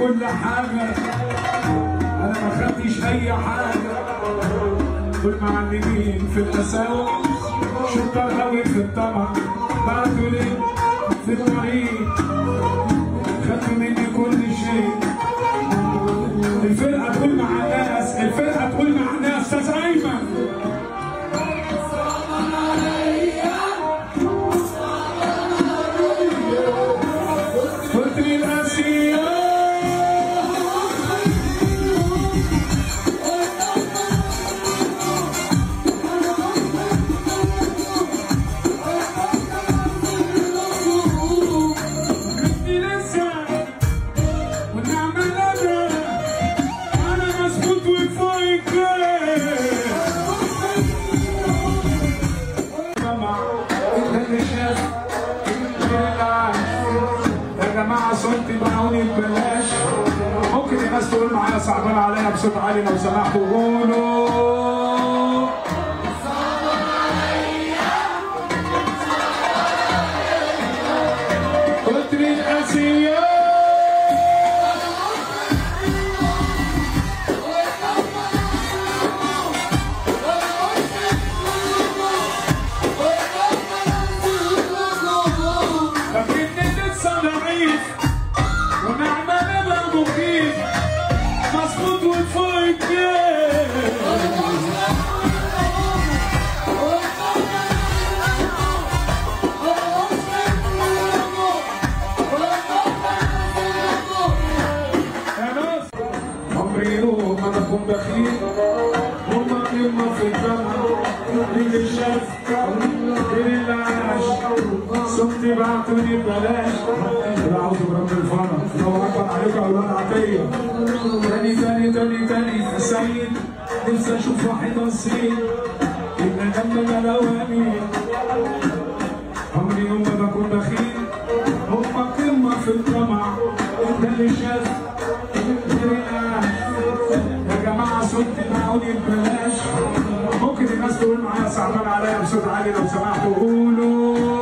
كل حاجة، أنا ما خدتش أي حاجة. والمعلمين في القساوة شطار أوي في الطمع، بعتوا لي في الطريق خدوا مني كل شيء. الفرقة تقول مع الناس، الفرقة تقول مع الناس. أستاذ أيمن صوتي بعوني ببلاش. ممكن الناس تقول معايا صعبان عليا بصوت عالي لو سمحتوا قولوا صعبان عليا كتر القاسية. فاكرني لسه ضعيف ونعمل بقى مخيف مظبوط وفايت عمري يوم ما بكون بخيل هما قمة في الجامعة. اللي شاف اللي عاش صوتي بعتوني ببلاش. أعوذ برب الفرح لو أكبر عليكم أولاد عطية. تاني السيد نفسي أشوف واحد أصيل يبقى جنبنا رواني. عمري يوم ما بكون بخيل هما قمة في الطمع. أنت اللي شاف اللي عاش يا جماعة صوتي بعوني ببلاش. ممكن الناس تقول معايا صعبان عليا بصوت عالي لو سمحتوا قولوا